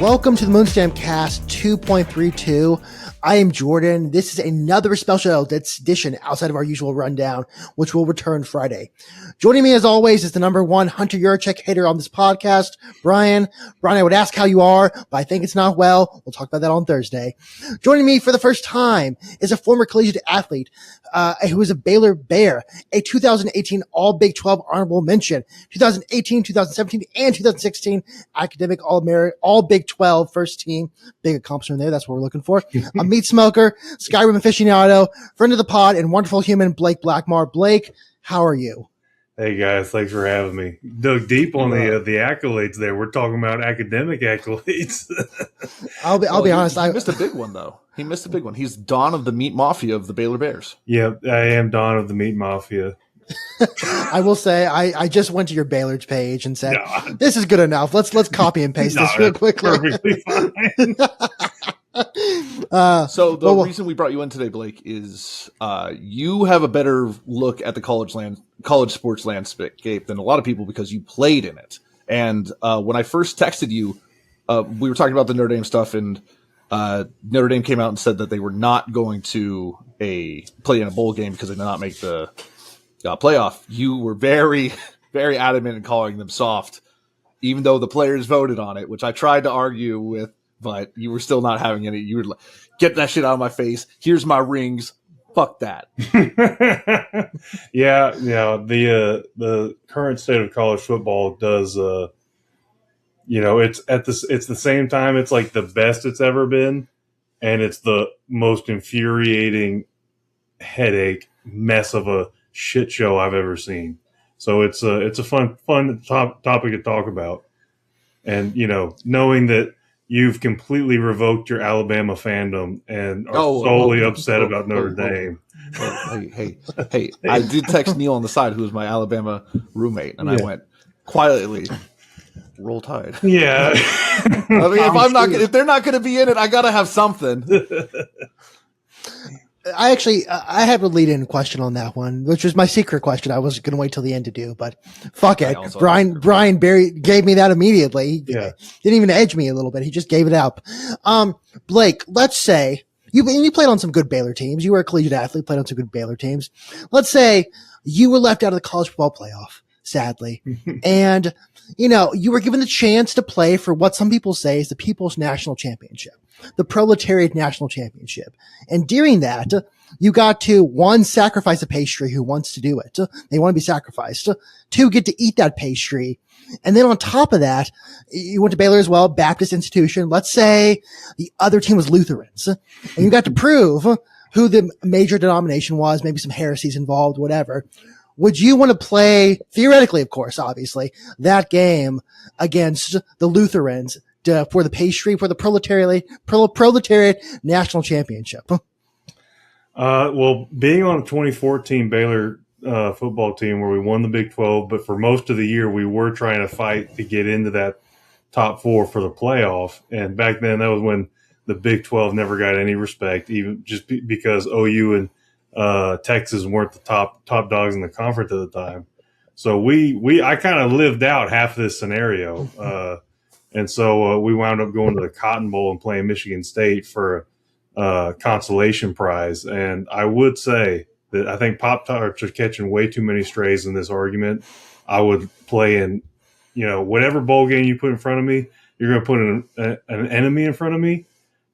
Welcome to the Moonstamp Cast 2.32. I am Jordan. This is another special edition outside of our usual rundown, which will return Friday. Joining me as always is the number one Hunter Yurchek hitter on this podcast, Brian. Brian, I would ask how you are, but I think it's not well. We'll talk about that on Thursday. Joining me for the first time is a former collegiate athlete, who is a Baylor Bear, a 2018 All Big 12 honorable mention, 2018, 2017, and 2016 academic All Big 12 first team. Big accomplishment there. That's what we're looking for. A meat smoker, Skyrim aficionado, friend of the pod, and wonderful human, Blake Blackmar. Blake, how are you? Hey guys, thanks for having me. Dug deep on the accolades there. We're talking about academic accolades. I'll be honest. He missed a big one though. He missed a big one. He's Don of the Meat Mafia of the Baylor Bears. Yeah, I am Don of the Meat Mafia. I will say I just went to your Baylor's page and said, this is good enough. Let's copy and paste this real quickly. Perfectly fine. So the reason we brought you in today, Blake, is you have a better look at the college sports landscape than a lot of people because you played in it. And when I first texted you, we were talking about the Notre Dame stuff, and Notre Dame came out and said that they were not going to play in a bowl game because they did not make the playoff. You were very, very adamant in calling them soft, even though the players voted on it, which I tried to argue with. But you were still not having any. You were like, get that shit out of my face. Here's my rings. Fuck that. Yeah. The current state of college football does. It's the same time. It's like the best it's ever been, and it's the most infuriating headache mess of a shit show I've ever seen. So it's a fun topic to talk about, and knowing that you've completely revoked your Alabama fandom and are solely upset about Notre Dame. Hey! I did text Neil on the side, who was my Alabama roommate, and I went quietly, "Roll Tide." Yeah. If they're not going to be in it, I got to have something. I have a lead-in question on that one, which was my secret question. I was going to wait till the end to do, but fuck it. Brian Barry gave me that immediately. He didn't even edge me a little bit. He just gave it up. Blake, let's say you played on some good Baylor teams. You were a collegiate athlete, played on some good Baylor teams. Let's say you were left out of the college football playoff, sadly. And, you were given the chance to play for what some people say is the People's National Championship, the Proletariat National Championship. And during that, you got to, one, sacrifice a pastry who wants to do it. They want to be sacrificed. Two, get to eat that pastry. And then on top of that, you went to Baylor as well, Baptist institution. Let's say the other team was Lutherans. And you got to prove who the major denomination was, maybe some heresies involved, whatever. Would you want to play, theoretically, of course, obviously, that game against the Lutherans for the pastry, for the Proletariat National Championship? Well, being on a 2014 Baylor football team where we won the Big 12, but for most of the year we were trying to fight to get into that top four for the playoff. And back then, that was when the Big 12 never got any respect, even just because OU and Texas weren't the top dogs in the conference at the time. So I kind of lived out half of this scenario. And so we wound up going to the Cotton Bowl and playing Michigan State for a consolation prize. And I would say that I think Pop-Tarts are catching way too many strays in this argument. I would play in, whatever bowl game you put in front of me, you're going to put an enemy in front of me,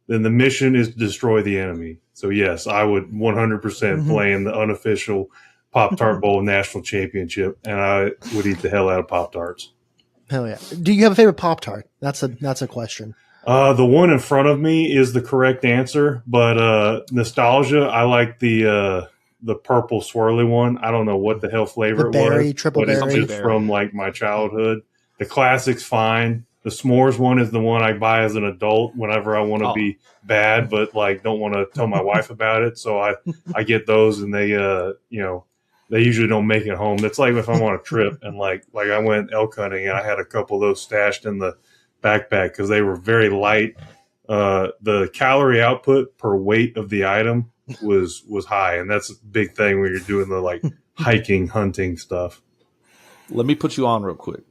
then the mission is to destroy the enemy. So, yes, I would 100% play in the unofficial Pop-Tart Bowl National Championship, and I would eat the hell out of Pop-Tarts. Hell yeah. Do you have a favorite Pop-Tart? That's a question. The one in front of me is the correct answer, but nostalgia, I like the purple swirly one. I don't know what the hell flavor berry, it was. Triple but berry. It's just from like my childhood. The classic's fine. The s'mores one is the one I buy as an adult whenever I want to be bad, but like don't want to tell my wife about it. So I get those, and they they usually don't make it home. It's like if I'm on a trip and like I went elk hunting and I had a couple of those stashed in the backpack because they were very light. The calorie output per weight of the item was high, and that's a big thing when you're doing the like hiking, hunting stuff. Let me put you on real quick.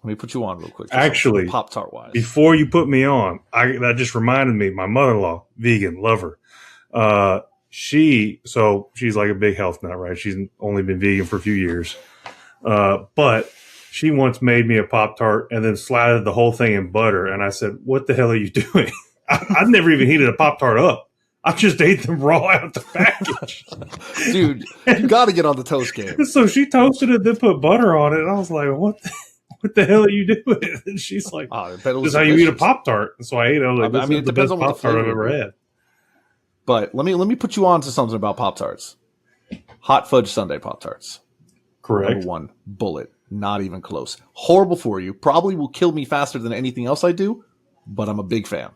Let me put you on real quick. Actually, Pop-Tart wise. Before you put me on, that just reminded me, my mother-in-law, vegan, love her. She's like a big health nut, right? She's only been vegan for a few years. But she once made me a Pop-Tart and then slathered the whole thing in butter. And I said, what the hell are you doing? I've never even heated a Pop-Tart up. I just ate them raw out the package. Dude, you got to get on the toast game. So she toasted it, then put butter on it. And I was like, what the hell are you doing? And she's like, this is how you eat a Pop-Tart. And so I ate it. I was like, this is the best Pop-Tart I've ever had. But let me put you on to something about Pop-Tarts. Hot fudge sundae Pop-Tarts. Correct. Number 1, bullet. Not even close. Horrible for you. Probably will kill me faster than anything else I do, but I'm a big fan.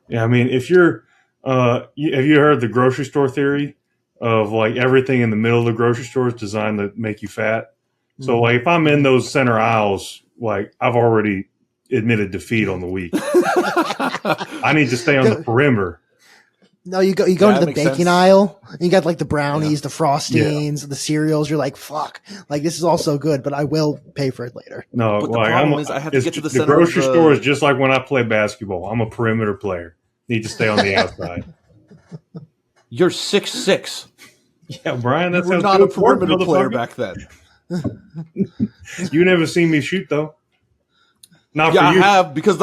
Yeah, I mean, if you're have you heard the grocery store theory of like everything in the middle of the grocery store is designed to make you fat? Mm-hmm. So like if I'm in those center aisles, like I've already admitted defeat on the week. I need to stay on the perimeter. No, you go into the baking aisle, and you got like the brownies, the frostings, the cereals. You're like, fuck, like this is all so good, but I will pay for it later. No, but the problem is I have to get to the center. The grocery store is just like when I play basketball. I'm a perimeter player. Need to stay on the outside. You're 6'6". Yeah, Brian, that's you were not a perimeter player back then. You never seen me shoot though. Not yeah, for you. I have because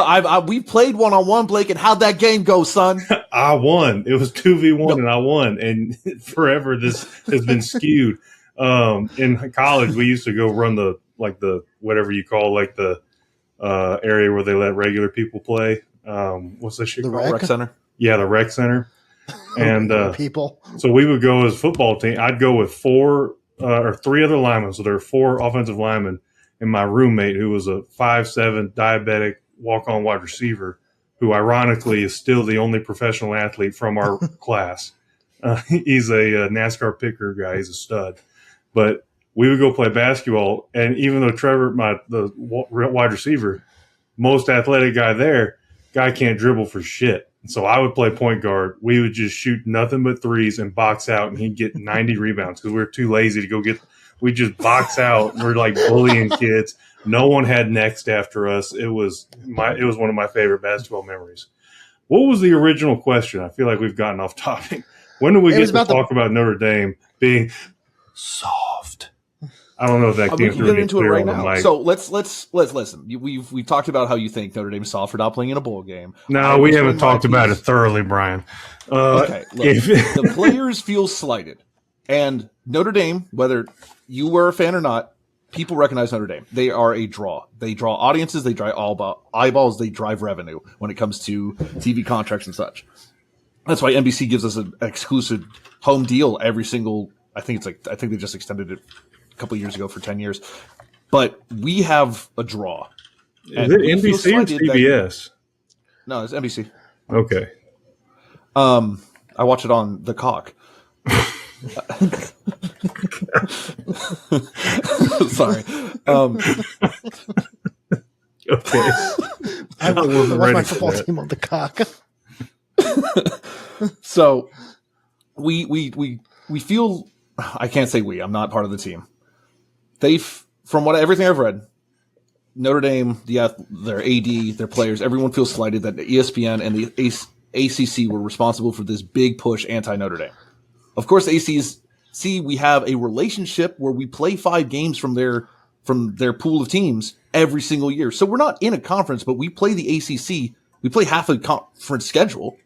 we played 1-on-1, Blake, and how'd that game go, son? I won. It was 2v1, and I won. And forever this has been skewed. In college, we used to go run the whatever you call like the area where they let regular people play. What's that shit called? Rec center. Yeah, the rec center. And people. So we would go as football team. I'd go with 4 or 3 other linemen. So there are 4 offensive linemen. And my roommate, who was a 5'7" diabetic walk-on wide receiver, who ironically is still the only professional athlete from our class. He's a NASCAR picker guy. He's a stud. But we would go play basketball, and even though Trevor, the wide receiver, most athletic guy there, guy can't dribble for shit. So I would play point guard. We would just shoot nothing but threes and box out, and he'd get 90 rebounds because we were too lazy to go get – we just box out. We're like bullying kids. No one had next after us. It was one of my favorite basketball memories. What was the original question? I feel like we've gotten off topic. When do we get to talk about Notre Dame being soft? I don't know if that came through. We can get into it right now. So let's listen. We've talked about how you think Notre Dame is soft for not playing in a bowl game. No, we haven't talked about it thoroughly, Brian. Okay, look, the players feel slighted, and Notre Dame, whether you were a fan or not, people recognize Notre Dame. They are a draw. They draw audiences. They drive eyeballs. They drive revenue when it comes to TV contracts and such. That's why NBC gives us an exclusive home deal every single. I think they just extended it a couple of years ago for 10 years. But we have a draw. Is it NBC or CBS? No, it's NBC. Okay. I watch it on the Cock. Sorry. Okay. I watch my football team on the Cock. So we feel. I can't say we. I'm not part of the team. From everything I've read, Notre Dame, their AD, their players, everyone feels slighted that the ESPN and the ACC were responsible for this big push anti-Notre Dame. Of course, the ACC, we have a relationship where we play 5 games from their pool of teams every single year. So we're not in a conference, but we play the ACC. We play half a conference schedule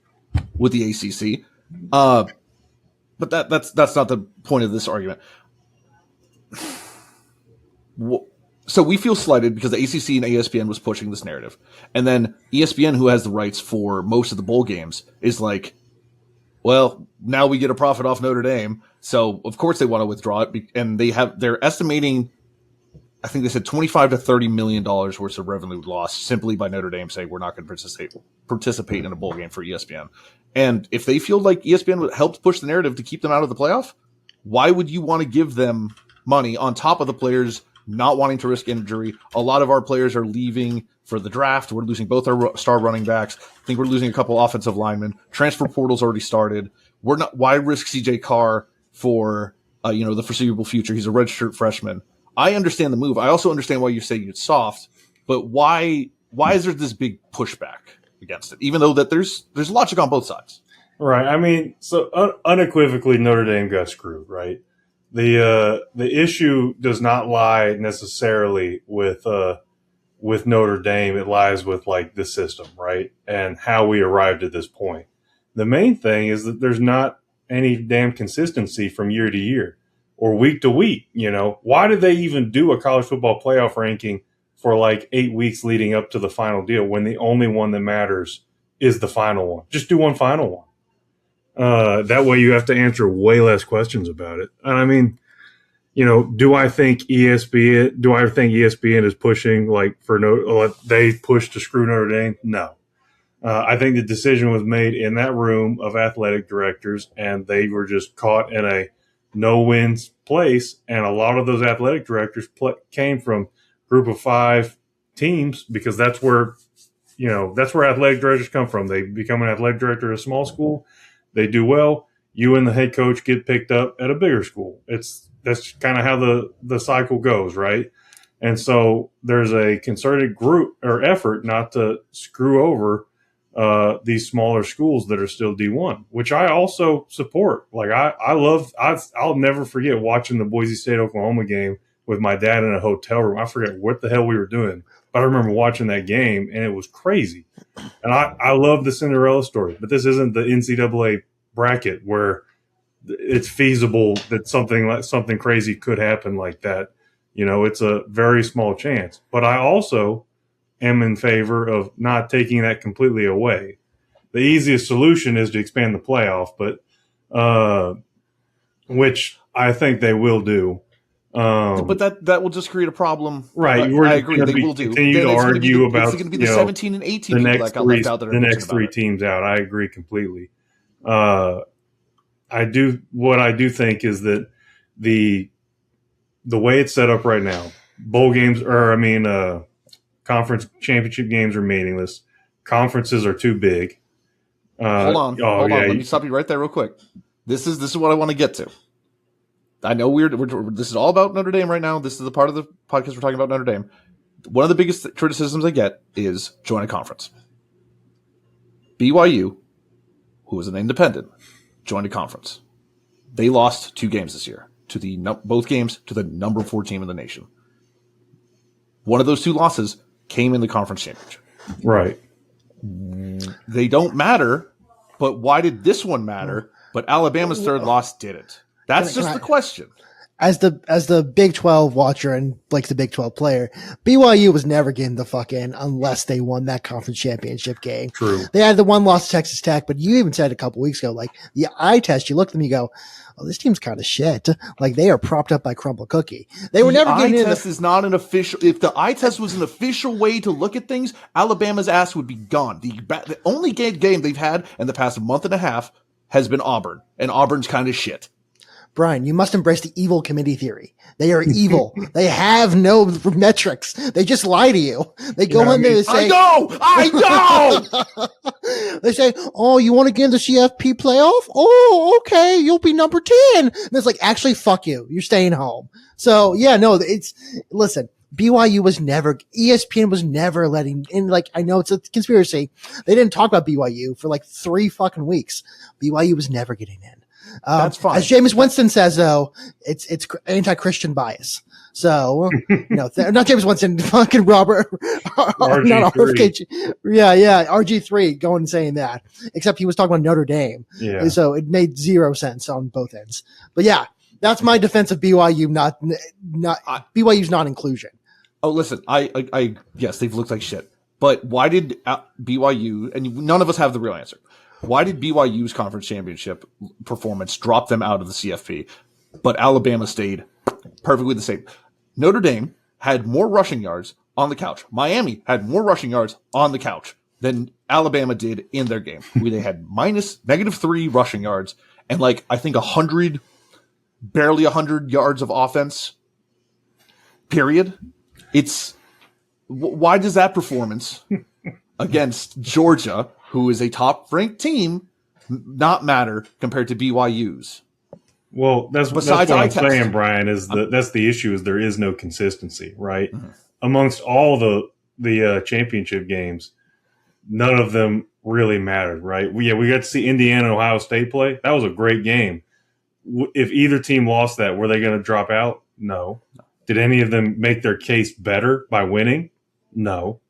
with the ACC. But that's not the point of this argument. So we feel slighted because the ACC and ESPN was pushing this narrative. And then ESPN, who has the rights for most of the bowl games, is like, well, now we get a profit off Notre Dame. So of course they want to withdraw it. And they're estimating, I think they said $25 to $30 million worth of revenue loss simply by Notre Dame saying we're not going to participate in a bowl game for ESPN. And if they feel like ESPN helped push the narrative to keep them out of the playoff, why would you want to give them money on top of the players not wanting to risk injury? A lot of our players are leaving for the draft. We're losing both our star running backs. I think we're losing a couple offensive linemen. Transfer portal's already started. Why risk CJ Carr for, the foreseeable future? He's a redshirt freshman. I understand the move. I also understand why you say it's soft, But why is there this big pushback against it, even though that there's logic on both sides? Right. I mean, so unequivocally, Notre Dame got screwed, right? The issue does not lie necessarily with Notre Dame. It lies with like the system, right? And how we arrived at this point. The main thing is that there's not any damn consistency from year to year or week to week. Why did they even do a college football playoff ranking for like 8 weeks leading up to the final deal when the only one that matters is the final one? Just do one final one. That way you have to answer way less questions about it. And I mean, do I think ESPN is pushing they push to screw Notre Dame? No. I think the decision was made in that room of athletic directors, and they were just caught in a no-wins place. And a lot of those athletic directors came from group of 5 teams because that's where athletic directors come from. They become an athletic director at a small school. They do well. You and the head coach get picked up at a bigger school. That's kind of how the cycle goes, right? And so there's a concerted group or effort not to screw over these smaller schools that are still D1, which I also support. Like I'll never forget watching the Boise State Oklahoma game with my dad in a hotel room. I forget what the hell we were doing, but I remember watching that game and it was crazy. And I love the Cinderella story, but this isn't the NCAA bracket where it's feasible that something crazy could happen like that. It's a very small chance, but I also am in favor of not taking that completely away. The easiest solution is to expand the playoff, but which I think they will do. But that will just create a problem. Right. I agree. They will do. Continue to argue about it's going to be the 17 and 18 people that got left out that are the next 3 teams out. I agree completely. What I do think is that the way it's set up right now, bowl games, conference championship games are meaningless. Conferences are too big. Hold on. Let me stop you right there real quick. This is what I want to get to. I know this is all about Notre Dame right now. This is the part of the podcast we're talking about Notre Dame. One of the biggest criticisms I get is join a conference. BYU, who is an independent, joined a conference. They lost 2 games this year both games to the number 4 team in the nation. One of those 2 losses came in the conference championship. Right. They don't matter, but why did this one matter? But Alabama's 3rd loss didn't. That's just the question. As the Big 12 watcher and like the Big 12 player, BYU was never getting the fuck in unless they won that conference championship game. True. They had the one loss to Texas Tech, but you even said a couple weeks ago, like the eye test, you look at them, you go, oh, this team's kind of shit. Like they are propped up by Crumble Cookie. They were never getting in. The eye test is not an official. If the eye test was an official way to look at things, Alabama's ass would be gone. The only game they've had in the past month and a half has been Auburn, and Auburn's kind of shit. Brian, you must embrace the evil committee theory. They are evil. They have no metrics. They just lie to you. They go in there and say, I know! They say, oh, you want to get in the CFP playoff? Oh, okay. You'll be number 10. And it's like, actually, fuck you. You're staying home. So yeah, no, listen, BYU was never, ESPN was never letting in, like, I know it's a conspiracy. They didn't talk about BYU for like 3 fucking weeks. BYU was never getting in. That's fine. As Jameis Winston says, though, it's anti-Christian bias. So, not Jameis Winston, fucking Robert, RG3. not RFK. Yeah, RG3 going and saying that. Except he was talking about Notre Dame. Yeah. So it made 0 sense on both ends. But yeah, that's my defense of BYU. BYU's not inclusion. Oh, listen, I yes, they've looked like shit. But why did BYU, and none of us have the real answer, why did BYU's conference championship performance drop them out of the CFP, but Alabama stayed perfectly the same? Notre Dame had more rushing yards on the couch. Miami had more rushing yards on the couch than Alabama did in their game. They had -3 rushing yards and I think barely 100 yards of offense, period. Why does that performance against Georgia, who is a top-ranked team, not matter compared to BYU's? Well, that's what I'm saying, Brian, that's the issue is there is no consistency, right? Mm-hmm. Amongst all the the championship games, none of them really mattered, right? We got to see Indiana and Ohio State play. That was a great game. If either team lost that, were they going to drop out? No. Did any of them make their case better by winning? No.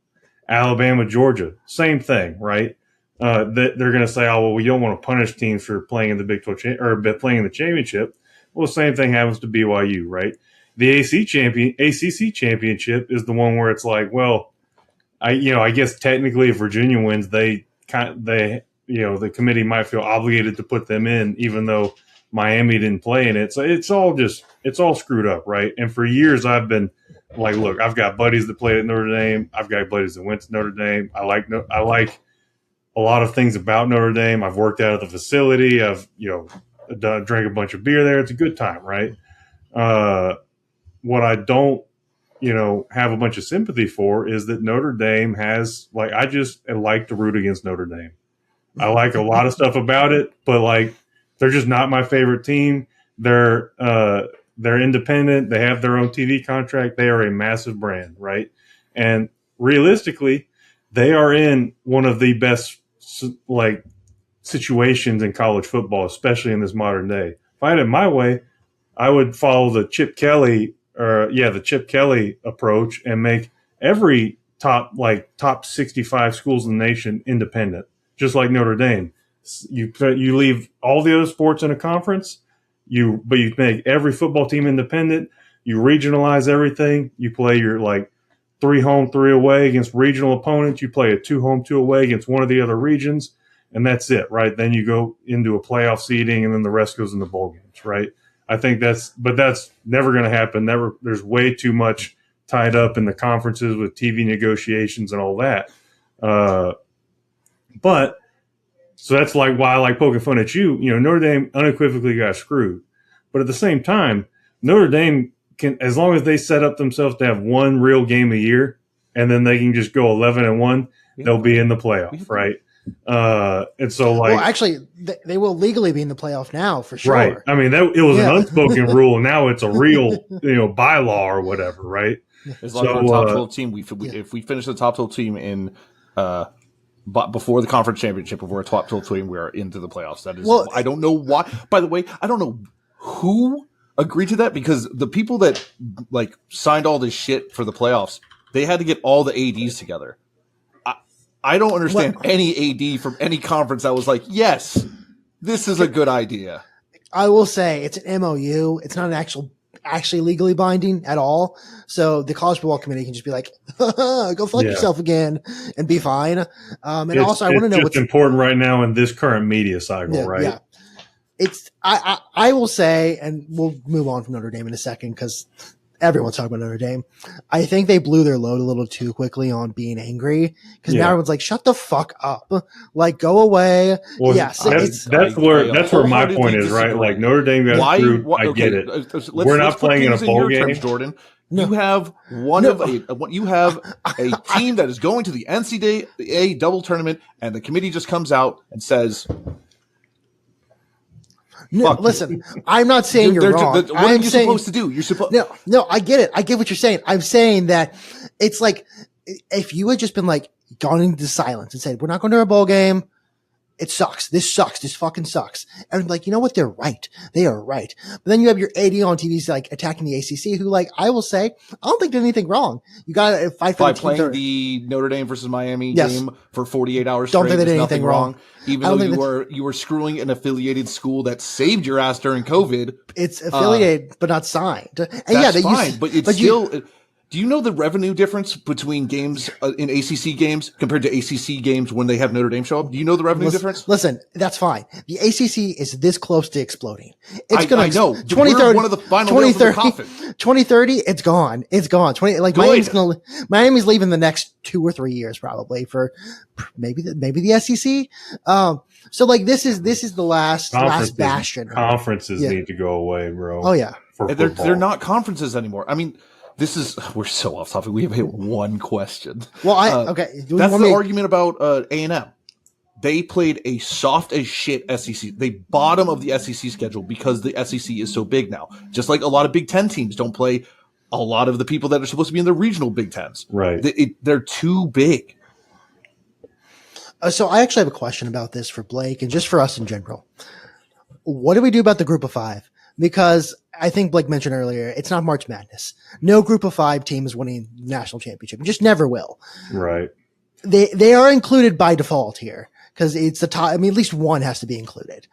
Alabama, Georgia, same thing, right? They're going to say, oh, well, we don't want to punish teams for playing in the Big 12 or playing in the championship. Well, the same thing happens to BYU, right? The ACC championship is the one where it's like, well, I guess technically if Virginia wins, the committee might feel obligated to put them in, even though Miami didn't play in it. So it's all screwed up, right? And for years I've been like, look, I've got buddies that played at Notre Dame. I've got buddies that went to Notre Dame. I like a lot of things about Notre Dame. I've worked out at the facility. I've drank a bunch of beer there. It's a good time, right? What I don't have a bunch of sympathy for is that Notre Dame has I just like to root against Notre Dame. I like a lot of stuff about it, but they're just not my favorite team. They're independent. They have their own TV contract. They are a massive brand, right? And realistically, they are in one of the best situations in college football, especially in this modern day. If I had it my way, I would follow the Chip Kelly approach and make every top 65 schools in the nation independent, just like Notre Dame. You leave all the other sports in a conference, but you make every football team independent. You regionalize everything. You play your 3 home, 3 away against regional opponents. You play a 2 home, 2 away against one of the other regions, and that's it, right? Then you go into a playoff seeding, and then the rest goes into bowl games, right? I think that's never going to happen. There's way too much tied up in the conferences with TV negotiations and all that. But so that's why I like poking fun at you. Notre Dame unequivocally got screwed, but at the same time, Notre Dame can, as long as they set up themselves to have one real game a year, and then they can just go 11-1, they'll be in the playoff, right? And so well, actually, they will legally be in the playoff now for sure. Right. I mean, it was an unspoken rule, and now it's a real, bylaw or whatever, right? As long as we're a top 12 team, if we finish the top 12 team in before the conference championship, if we're a top 12 team, we are into the playoffs. That is, I don't know why. By the way, I don't know who agreed to that, because the people that signed all this shit for the playoffs, they had to get all the ADs together. I don't understand any AD from any conference that was like, yes, this is a good idea. I will say it's an MOU. It's not an actually legally binding at all. So the college football committee can just be like, go fuck yourself again and be fine. And also I want to know what's important right now in this current media cycle, right? Yeah. I will say, and we'll move on from Notre Dame in a second because everyone's talking about Notre Dame. I think they blew their load a little too quickly on being angry, because now everyone's like, shut the fuck up. Go away. Well, yes. That's where my point is, right? Notre Dame got screwed. I get it. We're not playing in a bowl game. Jorden. No. You have you have a team that is going to the NCAA double tournament, and the committee just comes out and says, no, listen, I'm not saying you're wrong. What are you supposed to do? You're supposed. No, I get it. I get what you're saying. I'm saying that it's like, if you had just been gone into silence and said, we're not going to a bowl game. It sucks. This sucks. This fucking sucks. And you know what? They're right. They are right. But then you have your AD on TVs attacking the ACC, who I will say, I don't think did anything wrong. You got to fight for the Notre Dame versus Miami game for 48 hours straight. Don't think they did anything wrong. Even though you were screwing an affiliated school that saved your ass during COVID. It's affiliated but not signed. And that's fine, but it's still. Do you know the revenue difference between games in ACC games compared to ACC games when they have Notre Dame show up? Do you know the revenue difference? Listen, that's fine. The ACC is this close to exploding. It's I know. 2030, one of the final nails in the coffin. 2030, it's gone. It's gone. Miami's leaving the next 2 or 3 years probably for maybe the SEC. So this is the last bastion. Conferences need to go away, bro. Oh yeah. They're not conferences anymore. I mean, we're so off topic. We have hit one question. Well, okay. That's the argument about A&M. They played a soft as shit SEC. They bottom of the SEC schedule because the SEC is so big now. Just like a lot of Big Ten teams don't play a lot of the people that are supposed to be in the regional Big Tens. Right. They're too big. So I actually have a question about this for Blake and just for us in general. What do we do about the group of 5? Because I think Blake mentioned earlier, it's not March Madness. No group of 5 team is winning the national championship. It just never will. Right. They are included by default here because it's the top. I mean, at least one has to be included,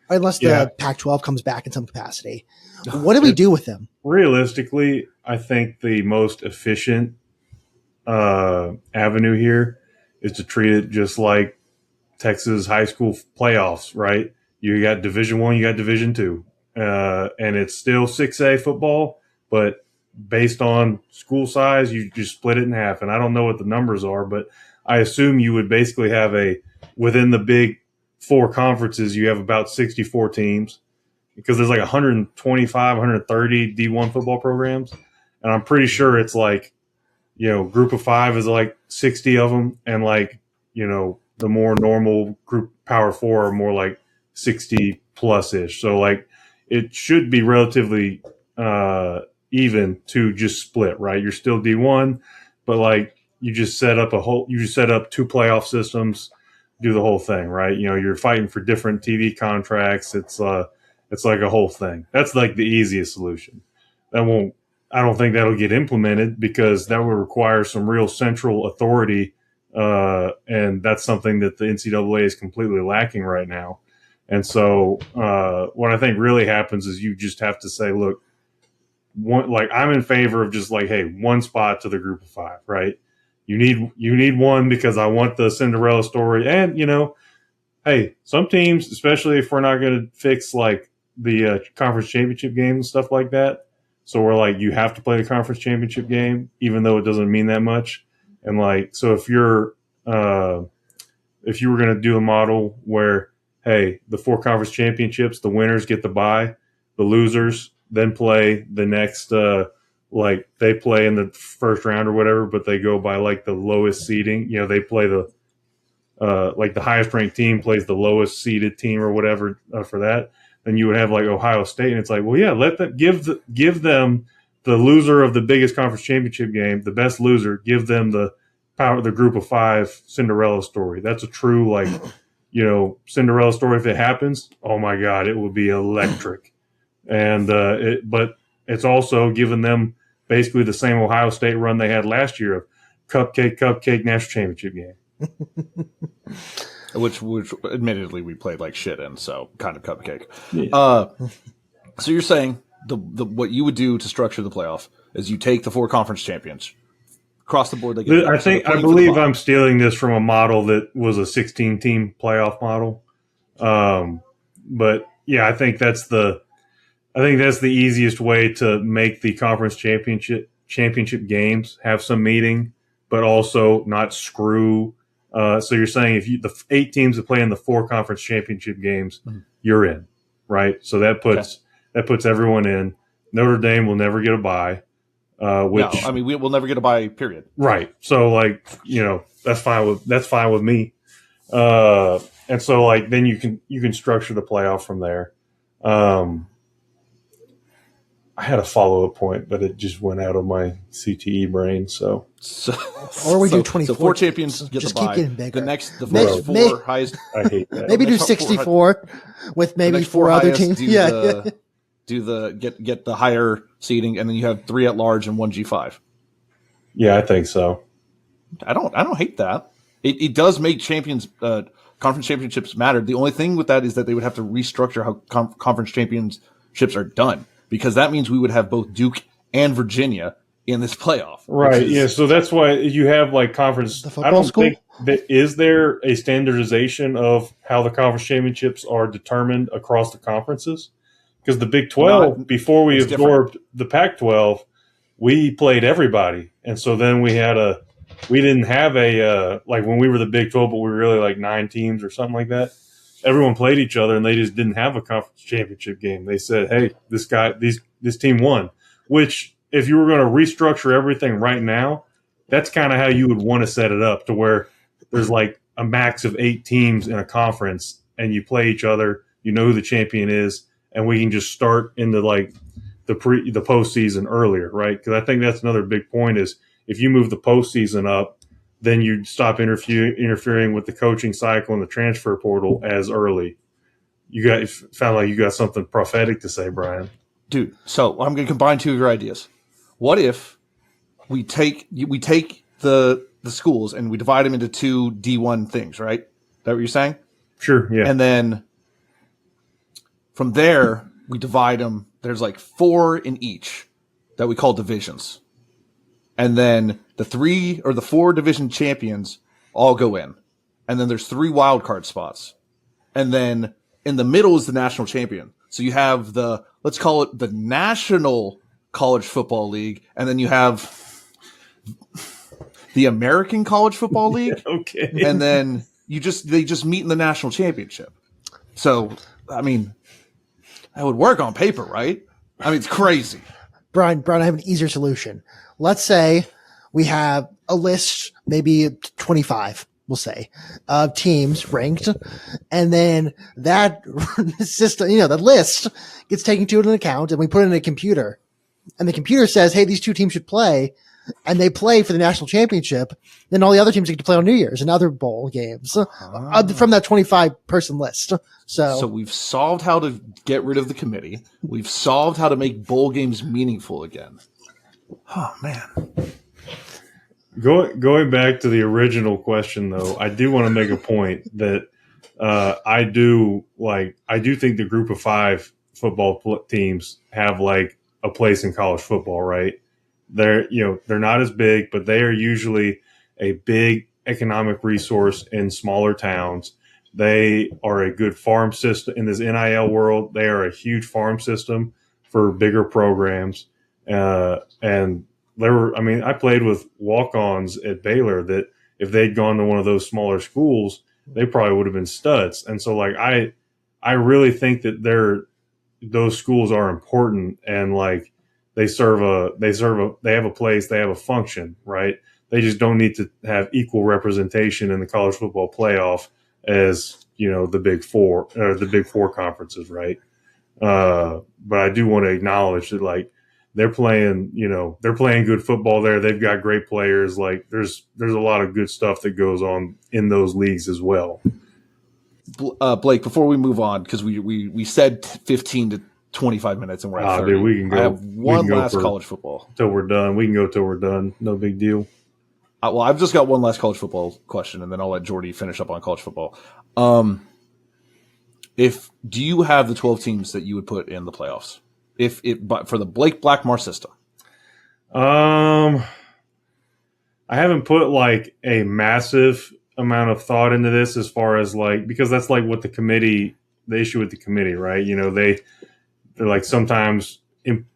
unless the Pac-12 comes back in some capacity. What do we do with them? Realistically, I think the most efficient avenue here is to treat it just like Texas high school playoffs, right? You got Division I, you got Division II, and it's still 6A football, but based on school size, you just split it in half. And I don't know what the numbers are, but I assume you would basically have within the big 4 conferences, you have about 64 teams because there's like 125, 130 D1 football programs. And I'm pretty sure it's like, group of 5 is like 60 of them. And like, the more normal group Power 4 are more like 60 plus ish. So like it should be relatively even to just split, right? You're still D1, but like you just set up 2 playoff systems, do the whole thing, right? You're fighting for different TV contracts. It's like a whole thing. That's like the easiest solution. I don't think that'll get implemented because that would require some real central authority. And that's something that the NCAA is completely lacking right now. And so, what I think really happens is you just have to say, look, I'm in favor of just like, hey, 1 spot to the group of 5, right? You need 1 because I want the Cinderella story. And, hey, some teams, especially if we're not going to fix like the conference championship game and stuff like that. So we're like, you have to play the conference championship game, even though it doesn't mean that much. And like, so if you were going to do a model where, hey, the 4 conference championships, the winners get the bye, the losers then play the next, like they play in the first round or whatever, but they go by like the lowest seeding. They play like the highest ranked team plays the lowest seeded team or whatever for that. Then you would have like Ohio State, and it's like, well, yeah, let them give them the loser of the biggest conference championship game, the best loser, give them the group of 5 Cinderella story. That's a true like, Cinderella story. If it happens, oh my God, it will be electric. And but it's also given them basically the same Ohio State run they had last year of cupcake national championship game. Which admittedly we played like shit in, so kind of cupcake. Yeah. So you're saying the what you would do to structure the playoff is you take the 4 conference champions across the board. I believe I'm stealing this from a model that was a 16-team playoff model. But yeah, I think that's the easiest way to make the conference championship games have some meaning, but also not screw. So you're saying if the 8 teams that play in the 4 conference championship games, you're in, right? So that puts everyone in. Notre Dame will never get a bye. We will never get a bye. Period. Right. So like that's fine with me. And so like then you can structure the playoff from there. I had a follow-up point, but it just went out of my CTE brain. So or we do 24. So 4 champions get just the keep bye. getting bigger. The next 4 highest. I hate that. Maybe do 64 with maybe 4 other teams. Get the higher seeding, and then you have 3 at large and 1 G5. Yeah, I think so. I don't hate that. It does make conference championships matter. The only thing with that is that they would have to restructure how conference championships are done, because that means we would have both Duke and Virginia in this playoff. Right. Yeah. So that's why you have like conference. The football school? Is there a standardization of how the conference championships are determined across the conferences? Because the Big 12, before we absorbed the Pac-12, we played everybody. And so then we didn't have like when we were the Big 12, but we were really like 9 teams or something like that. Everyone played each other, and they just didn't have a conference championship game. They said, hey, this team won, which if you were going to restructure everything right now, that's kind of how you would want to set it up, to where there's like a max of 8 teams in a conference, and you play each other, you know who the champion is, and we can just start into like the postseason earlier, right? Because I think that's another big point is if you move the postseason up, then you stop interfering with the coaching cycle and the transfer portal as early. You found like you got something prophetic to say, Brian. Dude, so I'm going to combine two of your ideas. What if we take the schools and we divide them into two D1 things, right? Is that what you're saying? Sure, yeah. And then from there, we divide them. There's like 4 in each that we call divisions. And then the 3 or the 4 division champions all go in. And then there's 3 wild card spots. And then in the middle is the national champion. So you have let's call it the National College Football League. And then you have the American College Football League. Okay. And then they just meet in the national championship. So, I mean, that would work on paper, right? I mean, it's crazy. Brian, I have an easier solution. Let's say we have a list, maybe 25, we'll say, of teams ranked. And then that system, that list gets taken into an account and we put it in a computer. And the computer says, hey, these 2 teams should play. And they play for the national championship. Then all the other teams get to play on New Year's and other bowl games from that 25 person list. So we've solved how to get rid of the committee. We've solved how to make bowl games meaningful again. Oh man. Going back to the original question though, I do want to make a point that I do think the group of 5 football teams have like a place in college football, right? They're not as big, but they are usually a big economic resource in smaller towns. They are a good farm system in this NIL world. They are a huge farm system for bigger programs. And I played with walk-ons at Baylor that if they'd gone to one of those smaller schools, they probably would have been studs. And so like, I really think that those schools are important and like, they have a place, they have a function, right? They just don't need to have equal representation in the college football playoff as, the Big Four or the Big Four conferences, right? But I do want to acknowledge that like they're playing good football there. They've got great players. Like there's a lot of good stuff that goes on in those leagues as well. Blake, before we move on, because we said 15 to 25 minutes and we're at 30. Dude, we can go. I have one last college football. Till we're done. We can go till we're done. No big deal. Well, I've just got one last college football question, and then I'll let Jordy finish up on college football. Do you have the 12 teams that you would put in the playoffs? But for the Blake Blackmar system? I haven't put like a massive amount of thought into this as far as like, because that's like what the issue with the committee, right? They're like sometimes,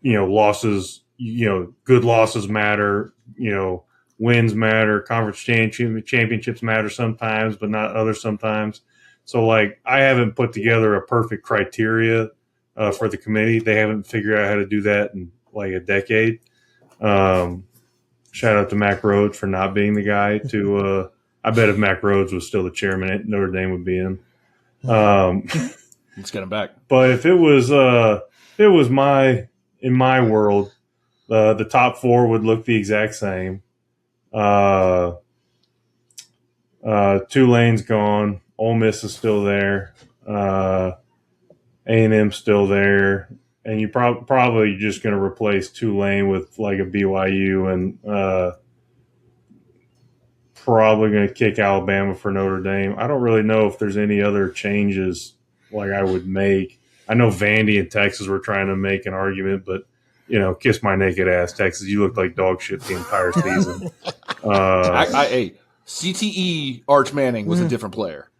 losses, good losses matter, wins matter, conference championships matter sometimes, but not others sometimes. So like, I haven't put together a perfect criteria for the committee. They haven't figured out how to do that in like a decade. Shout out to Mac Rhodes for not being the guy to, I bet if Mac Rhodes was still the chairman, Notre Dame would be in. Let's get him back. But if it was in my world, the top 4 would look the exact same. Tulane's gone. Ole Miss is still there. A&M's still there. And you're probably just going to replace Tulane with like a BYU and probably going to kick Alabama for Notre Dame. I don't really know if there's any other changes like I would make. I know Vandy and Texas were trying to make an argument, but kiss my naked ass, Texas. You looked like dog shit the entire season. CTE Arch Manning was a different player.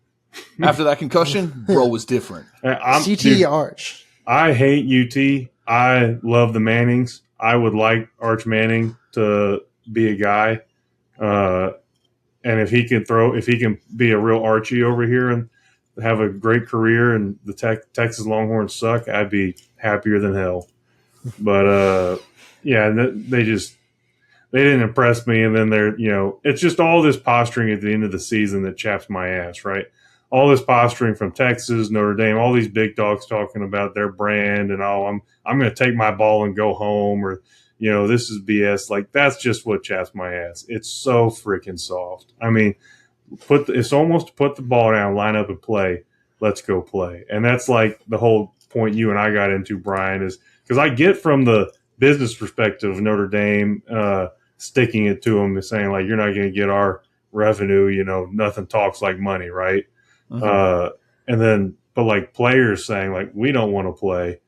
After that concussion, bro was different. CTE Arch. I hate UT. I love the Mannings. I would like Arch Manning to be a guy. And if he can be a real Archie over here and have a great career and the Texas Longhorns suck, I'd be happier than hell. But they didn't impress me. And then it's just all this posturing at the end of the season that chaps my ass, right? all this posturing from Texas, Notre Dame, all these big dogs talking about their brand and I'm going to take my ball and go home, or this is BS. Like, that's just what chaps my ass. It's so freaking soft. I mean, it's almost put the ball down, line up and play. Let's go play. And that's like the whole point you and I got into, Brian, is because I get from the business perspective of Notre Dame sticking it to them and saying, like, you're not going to get our revenue, nothing talks like money, right? But like players saying, like, we don't want to play.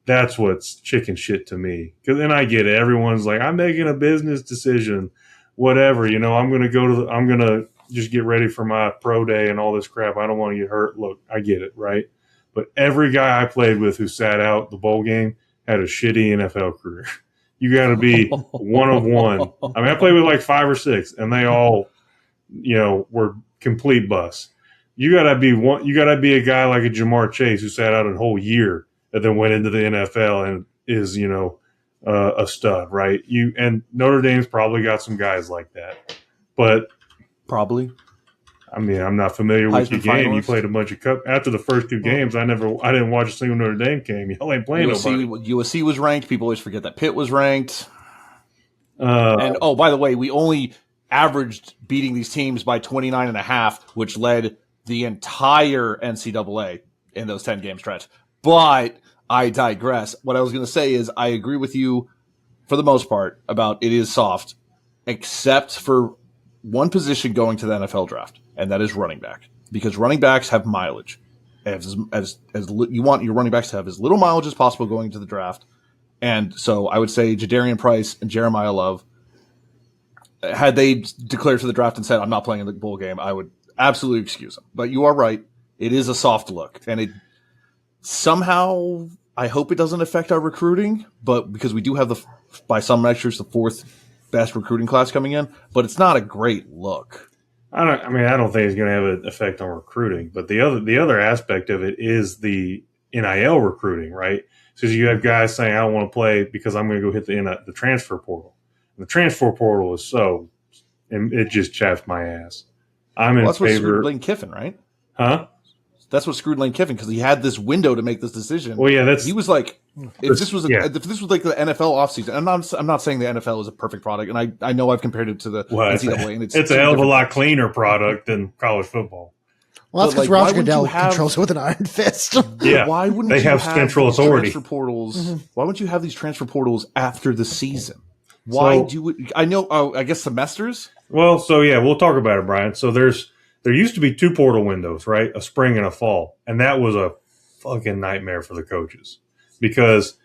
That's what's chicken shit to me. Because then I get it. Everyone's like, I'm making a business decision, whatever. I'm going to just get ready for my pro day and all this crap. I don't want to get hurt. Look, I get it, right? But every guy I played with who sat out the bowl game had a shitty NFL career. You got to be one of one. I mean, I played with like 5 or 6, and they all, were complete busts. You got to be one. You got to be a guy like a Jamar Chase who sat out a whole year and then went into the NFL and is, a stud, right? And Notre Dame's probably got some guys like that, but probably. I mean, I'm not familiar with your game. Finalist. You played a bunch of cup after the first 2 games. I didn't watch a single Notre Dame game. Y'all ain't playing nobody. USC was ranked. People always forget that Pitt was ranked. And by the way, we only averaged beating these teams by 29.5, which led the entire NCAA in those 10-game stretch. But I digress. What I was going to say is I agree with you for the most part about it is soft, except for one position going to the NFL draft, and that is running back, because running backs have mileage. As you want your running backs to have as little mileage as possible going to the draft. And so I would say Jadarian Price and Jeremiah Love, had they declared for the draft and said, I'm not playing in the bowl game, I would absolutely excuse them. But you are right. It is a soft look. And it somehow, I hope it doesn't affect our recruiting, but because we do have by some measures, the 4th best recruiting class coming in, but it's not a great look. I don't think it's going to have an effect on recruiting, but the other aspect of it is the NIL recruiting, right? So you have guys saying, I don't want to play because I'm going to go hit the transfer portal. And the transfer portal is and it just chaps my ass. That's what screwed Lane Kiffin, right? Huh? That's what screwed Lane Kiffin, because he had this window to make this decision. Well, yeah, he was like, if this was like the NFL offseason, I'm not saying the NFL is a perfect product, and I know I've compared it to the NCAA, and it's a hell of a lot cleaner product than college football. Well, that's because Roger Goodell controls it with an iron fist. Yeah, why wouldn't they have central authority? Transfer portals. Mm-hmm. Why wouldn't you have these transfer portals after the season? Why do it? I know. I guess semesters. Well, so yeah, we'll talk about it, Brian. So there used to be 2 portal windows, right? A spring and a fall, and that was a fucking nightmare for the coaches, because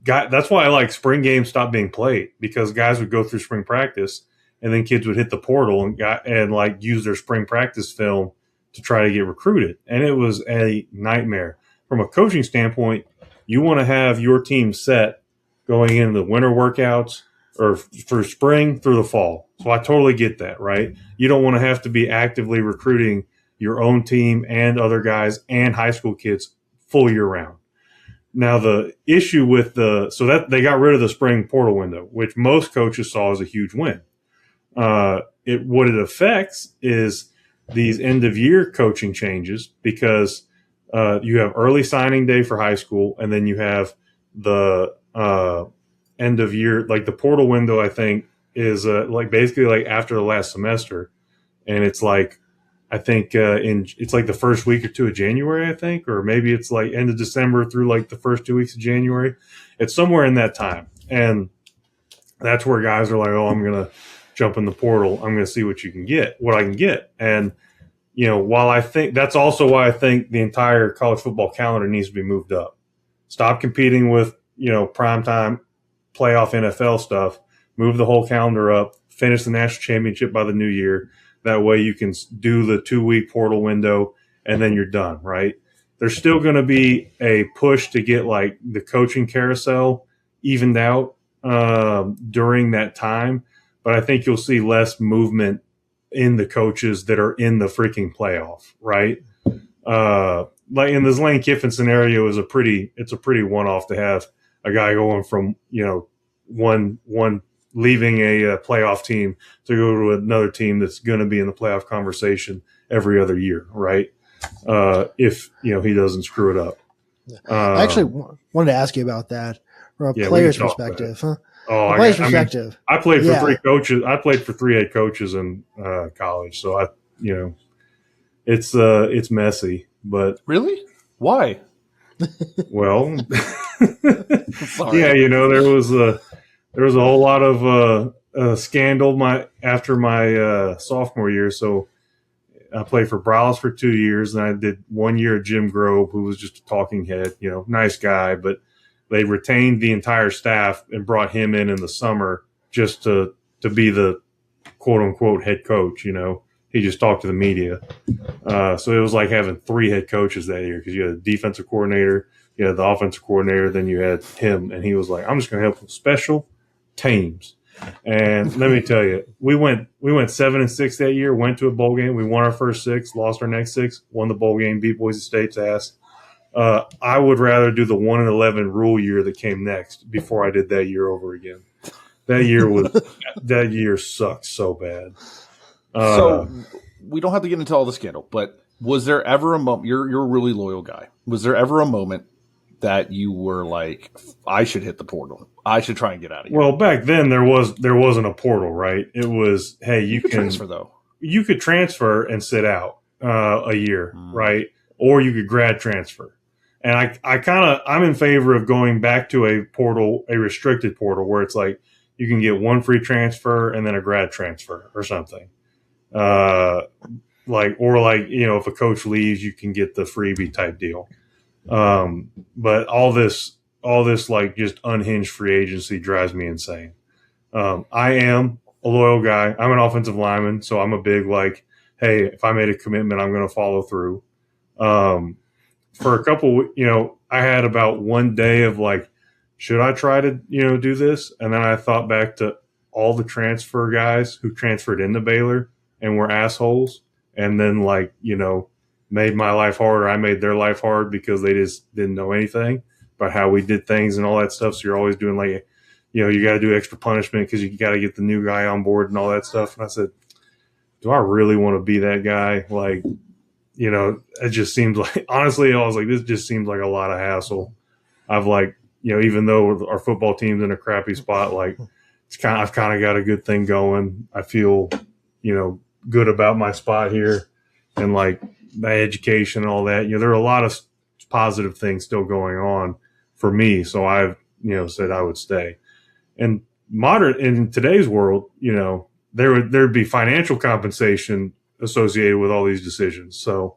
that's why I like spring games stopped being played, because guys would go through spring practice and then kids would hit the portal and like use their spring practice film to try to get recruited. And it was a nightmare. From a coaching standpoint, you want to have your team set going into the winter workouts or for spring through the fall. So I totally get that, right? You don't want to have to be actively recruiting your own team and other guys and high school kids full year round. Now, the issue with so that they got rid of the spring portal window, which most coaches saw as a huge win. What it affects is these end of year coaching changes, because you have early signing day for high school, and then you have the end of year, like the portal window, I think is like basically like after the last semester. And it's like, I think it's like the first week or 2 of January, I think, or maybe it's like end of December through like the first 2 weeks of January. It's somewhere in that time. And that's where guys are like, oh, I'm going to jump in the portal. I'm going to see what I can get. And, while I think that's also why I think the entire college football calendar needs to be moved up. Stop competing with, primetime playoff NFL stuff, move the whole calendar up, finish the national championship by the new year. That way you can do the 2-week portal window and then you're done, right? There's still going to be a push to get like the coaching carousel evened out during that time. But I think you'll see less movement in the coaches that are in the freaking playoff, right? Like in this Lane Kiffin scenario it's a pretty one-off to have a guy going from, one leaving a playoff team to go to another team that's going to be in the playoff conversation every other year, right? if he doesn't screw it up. I actually wanted to ask you about that from a player's perspective. Huh? Oh, player's perspective. I played for 3 coaches. I played for 3 head coaches in college, so it's messy. But really, why? Well, yeah, there was a whole lot of scandal after my sophomore year. So I played for Browse for 2 years, and I did 1 year at Jim Grove, who was just a talking head, nice guy, but they retained the entire staff and brought him in the summer just to be the quote unquote head coach. He just talked to the media. So it was like having 3 head coaches that year, because you had a defensive coordinator, you had the offensive coordinator, then you had him, and he was like, I'm just going to help with special teams. And let me tell you, we went 7-6 that year, went to a bowl game. We won our first 6, lost our next 6, won the bowl game, beat Boise State's ass. I would rather do the 1-11 rule year that came next before I did that year over again. That year sucked so bad. So we don't have to get into all the scandal, but was there ever a moment? You're a really loyal guy. Was there ever a moment that you were like, I should hit the portal, I should try and get out of here? Well, back then there wasn't a portal, right? It was, hey, you can transfer though. You could transfer and sit out a year, right? Or you could grad transfer. And I'm in favor of going back to a portal, a restricted portal, where it's like you can get 1 free transfer and then a grad transfer or something. If a coach leaves, you can get the freebie type deal. But all this like just unhinged free agency drives me insane. I am a loyal guy. I'm an offensive lineman, so I'm a big like, hey, if I made a commitment, I'm going to follow through. For a couple, I had about 1 day of like, should I try to, do this? And then I thought back to all the transfer guys who transferred into Baylor and were assholes, and then made my life harder. I made their life hard because they just didn't know anything about how we did things and all that stuff. So you're always doing you got to do extra punishment because you got to get the new guy on board and all that stuff. And I said, do I really want to be that guy? It just seems like, honestly, I was like, this just seems like a lot of hassle. I've even though our football team's in a crappy spot, I've kind of got a good thing going. I feel, good about my spot here and my education and all that. There are a lot of positive things still going on for me. So I've, said I would stay. And in today's world, there'd be financial compensation associated with all these decisions. So,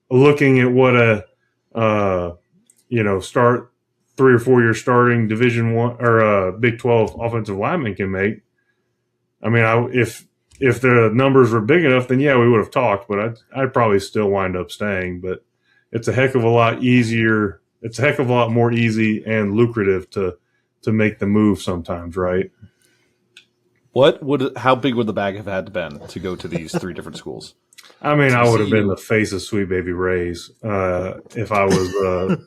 looking at what start 3 or 4 year starting Division I or Big 12 offensive lineman can make. I mean, if the numbers were big enough, then yeah, we would have talked, but I'd probably still wind up staying. But it's a heck of a lot easier. It's a heck of a lot more easy and lucrative to make the move sometimes, right? How big would the bag have had to been to go to these 3 different schools? I mean, I would have been the face of Sweet Baby Ray's if I was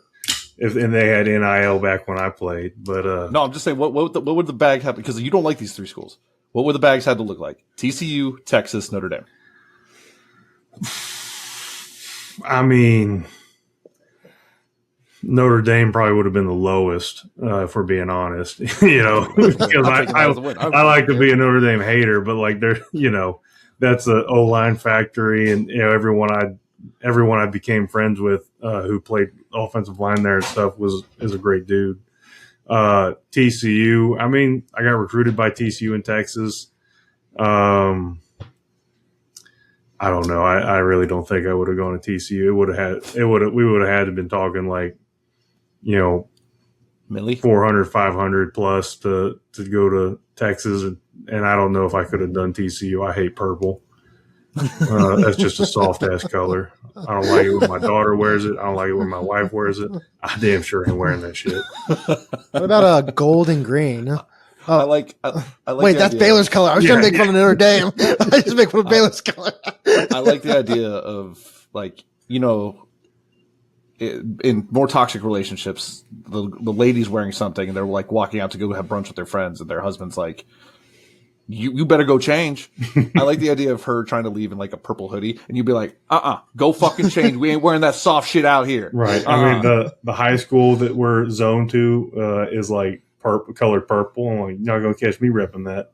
and they had NIL back when I played. But no, I'm just saying, what would the bag have? Because you don't like these 3 schools. What would the bags had to look like? TCU, Texas, Notre Dame. I mean, Notre Dame probably would have been the lowest, if we're being honest. Because I like to be a Notre Dame hater, but that's an O-line factory, and everyone I became friends with who played offensive line there and stuff is a great dude. TCU, I mean, I got recruited by TCU in Texas. I don't know. I really don't think I would have gone to TCU. We would have had to been talking Millie? 400, 500 plus to go to Texas. And I don't know if I could have done TCU. I hate purple. That's just a soft ass color. I don't like it when my daughter wears it. I don't like it when my wife wears it. I damn sure ain't wearing that shit. What about gold and green? I like wait, that's Baylor's color. I was trying to make fun of Notre Dame. I just make fun of Baylor's color. I like the idea of in more toxic relationships, the lady's wearing something and they're walking out to go have brunch with their friends, and their husband's like, You better go change. I like the idea of her trying to leave in like a purple hoodie, and you'd be like, go fucking change. We ain't wearing that soft shit out here. Right. I mean, the high school that we're zoned to is like colored purple. I'm like, you're not gonna catch me repping that.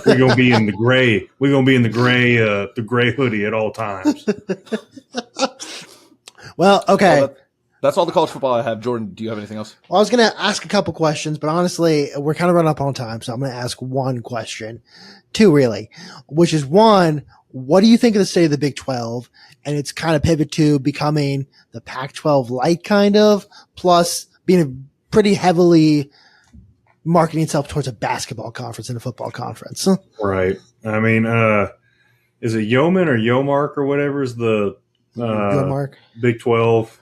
We're gonna be in the gray. We're gonna be in the gray hoodie at all times. Well, okay. Well, that's all the college football I have. Jordan, do you have anything else? Well, I was going to ask a couple questions, but honestly, we're kind of running up on time, so I'm going to ask one question. Two, really, which is one, what do you think of the state of the Big 12 and its kind of pivot to becoming the Pac-12 light kind of, plus being pretty heavily marketing itself towards a basketball conference and a football conference? Right. I mean, is it Yeoman or Yomark or whatever is the Big 12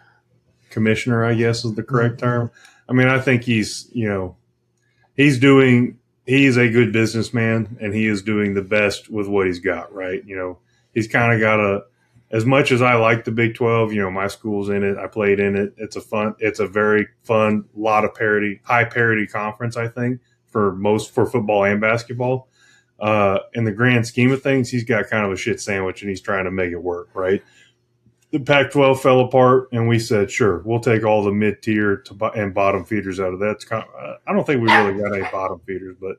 commissioner, I guess is the correct term. I mean, I think he's a good businessman and he is doing the best with what he's got, right? He's kind of got as much as I like the Big 12, my school's in it. I played in it. It's a very fun, lot of parity, high parity conference, I think, for football and basketball. In the grand scheme of things, he's got kind of a shit sandwich and he's trying to make it work, right? The Pac-12 fell apart, and we said, sure, we'll take all the mid-tier and bottom feeders out of that. I don't think we really got any bottom feeders, but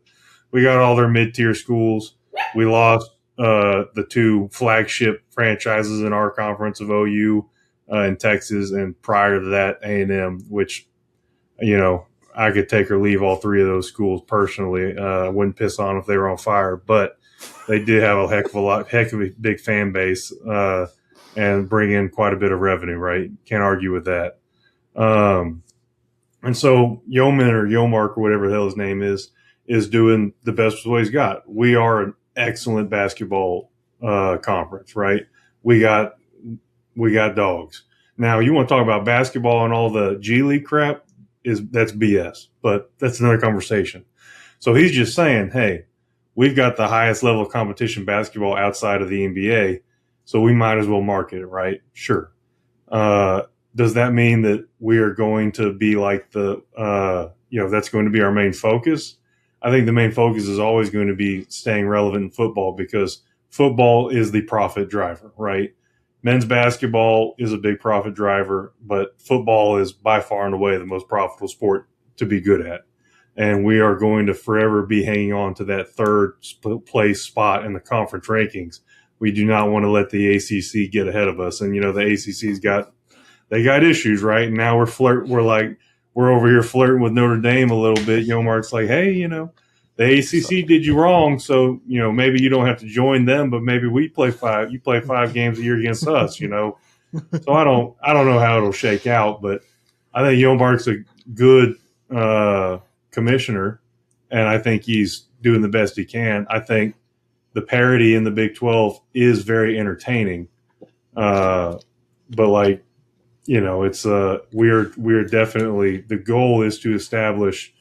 we got all their mid-tier schools. We lost the two flagship franchises in our conference of OU in Texas, and prior to that, A&M, which, I could take or leave all three of those schools personally. I wouldn't piss on them if they were on fire, but they did have a heck of a big fan base, and bring in quite a bit of revenue, right? Can't argue with that. And so Yeoman or Yomark or whatever the hell his name is doing the best with what he's got. We are an excellent basketball conference, right? We got dogs. Now, you want to talk about basketball and all the G League crap, that's BS, but that's another conversation. So he's just saying, hey, we've got the highest level of competition basketball outside of the NBA, so we might as well market it, right? Sure. Does that mean that we are going to be like that's going to be our main focus? I think the main focus is always going to be staying relevant in football because football is the profit driver, right? Men's basketball is a big profit driver, but football is by far and away the most profitable sport to be good at. And we are going to forever be hanging on to that third place spot in the conference rankings. We do not want to let the ACC get ahead of us. And, the ACC's got issues, right? And now we're over here flirting with Notre Dame a little bit. Mark's like, hey, the ACC did you wrong. So, maybe you don't have to join them, but maybe you play 5 games a year against us, So I don't know how it'll shake out, but I think Yomark's a good commissioner, and I think he's doing the best he can. I think the parity in the Big 12 is very entertaining. But it's we're definitely, the goal is to establish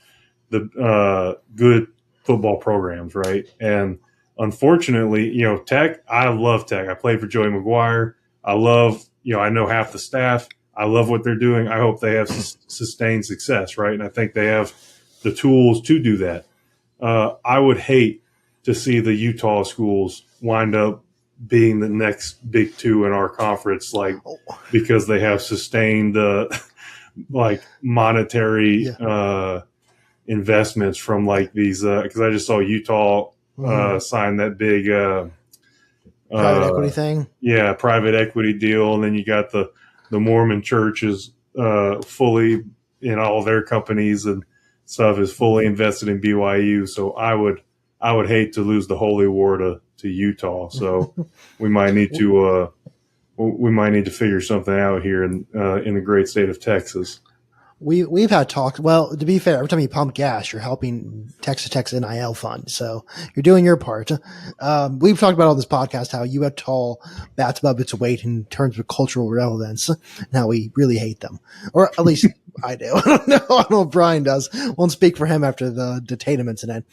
the good football programs, right? And unfortunately, Tech, I love Tech. I played for Joey McGuire. I love, I know half the staff. I love what they're doing. I hope they have sustained success, right? And I think they have the tools to do that. I would hate to see the Utah schools wind up being the next big two in our conference, because they have sustained monetary investments from these. Because I just saw Utah sign that big private equity thing. Yeah, private equity deal, and then you got the Mormon churches fully in all their companies and stuff is fully invested in BYU. So I would hate to lose the holy war to Utah. So we might need to figure something out here in the great state of Texas. We've had talks. Well, to be fair, every time you pump gas, you're helping Texas Tech's NIL fund. So you're doing your part. We've talked about on this podcast how Utah bats above its weight in terms of cultural relevance and how we really hate them, or at least I do. I don't know if Brian does. Won't speak for him after the Tatum incident.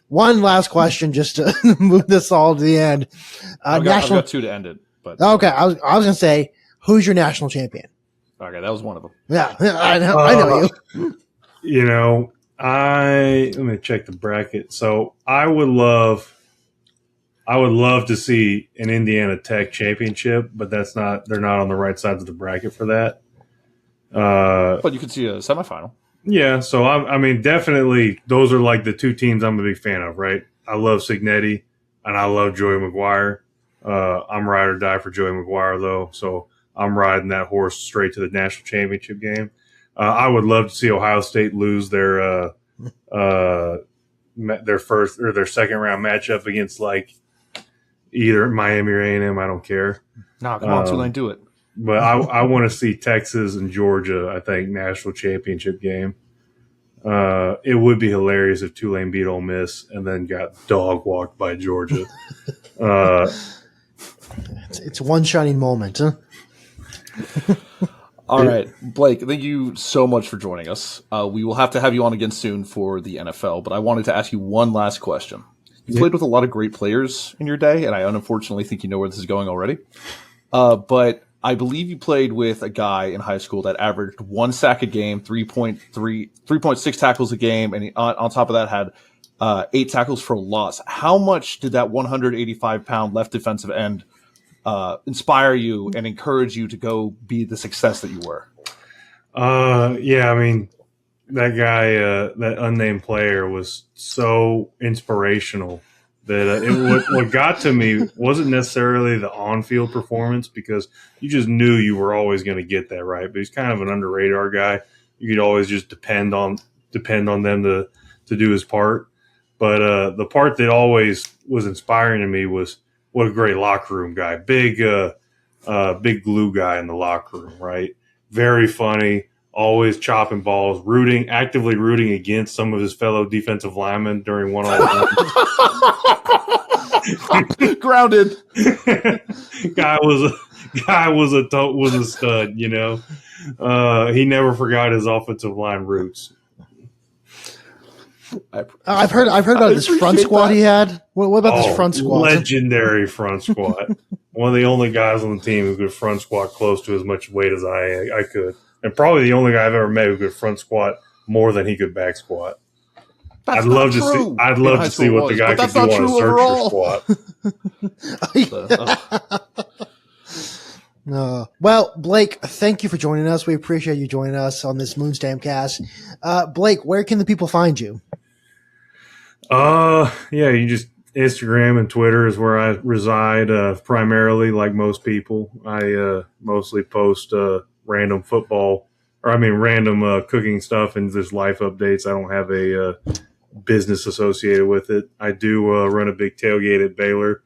One last question, just to move this all to the end. I've got two to end it. But okay, I was going to say, who's your national champion? Okay, that was one of them. Yeah, I know you. Let me check the bracket. So I would love to see an Indiana Tech championship, but they're not on the right sides of the bracket for that. But you could see a semifinal. Yeah, so I mean, definitely those are like the two teams I'm a big fan of, right? I love Cignetti and I love Joey McGuire. I'm ride or die for Joey McGuire though, so I'm riding that horse straight to the national championship game. I would love to see Ohio State lose their first or their second round matchup against like either Miami or A&M. I don't care. No, come on, Tulane, do it. But I want to see Texas and Georgia, I think, national championship game. It would be hilarious if Tulane beat Ole Miss and then got dog walked by Georgia. It's one shining moment, huh? All right, Blake, thank you so much for joining us. We will have to have you on again soon for the NFL, but I wanted to ask you one last question. You played with a lot of great players in your day, and I unfortunately think you know where this is going already. But I believe you played with a guy in high school that averaged 1 sack a game, 3.6 tackles a game, and on top of that had 8 tackles for a loss. How much did that 185-pound left defensive end inspire you and encourage you to go be the success that you were? Yeah, I mean, that guy, that unnamed player was so inspirational that what got to me wasn't necessarily the on-field performance, because you just knew you were always going to get that, right? But he's kind of an under-radar guy. You could always just depend on them to do his part. But the part that always was inspiring to me was what a great locker room guy, big glue guy in the locker room, right? Very funny, always chopping balls, actively rooting against some of his fellow defensive linemen during one-on-one. Grounded. Guy was a stud, you know. He never forgot his offensive line roots. I've heard about this front squad he had. What about this front squad? Legendary front squad. One of the only guys on the team who could front squat close to as much weight as I could. And probably the only guy I've ever met who could front squat more than he could back squat. I'd love to see what the guy could do on a searcher squat. Well, Blake, thank you for joining us. We appreciate you joining us on this Moonstamp cast. Blake, where can the people find you? You just Instagram and Twitter is where I reside primarily, like most people. I mostly post random cooking stuff and just life updates. I don't have a business associated with it. I do run a big tailgate at Baylor.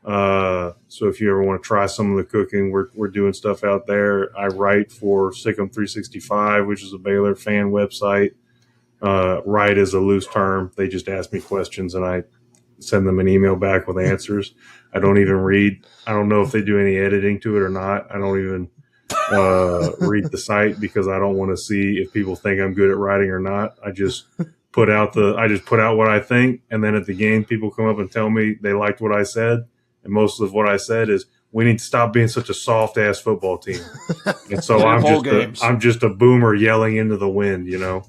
So if you ever want to try some of the cooking, we're doing stuff out there. I write for Sikkim 365, which is a Baylor fan website. Write is a loose term. They just ask me questions and I send them an email back with answers. I don't even read. I don't know if they do any editing to it or not. I don't even read the site because I don't want to see if people think I'm good at writing or not. I just put out what I think, and then at the game, people come up and tell me they liked what I said. And most of what I said is, we need to stop being such a soft-ass football team. And so I'm just a boomer yelling into the wind, you know.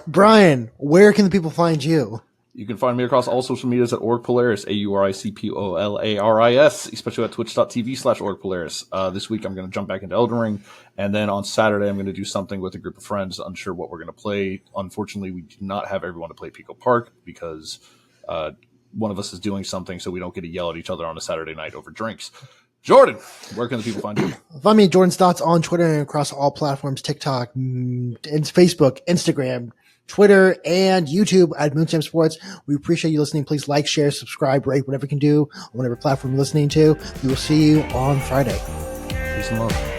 Brian, where can the people find you? You can find me across all social medias at OrgPolaris, AURICPOLARIS, especially at twitch.tv/OrgPolaris. This week I'm going to jump back into Elden Ring, and then on Saturday I'm going to do something with a group of friends. Unsure what we're going to play. Unfortunately, we do not have everyone to play Pico Park because one of us is doing something, so we don't get to yell at each other on a Saturday night over drinks. Jordan, where can the people find you? Find me at Jordan's Thoughts on Twitter and across all platforms, TikTok, and Facebook, Instagram, Twitter, and YouTube at Moonstamp Sports. We appreciate you listening. Please like, share, subscribe, rate, whatever you can do on whatever platform you're listening to. We will see you on Friday. Peace and love.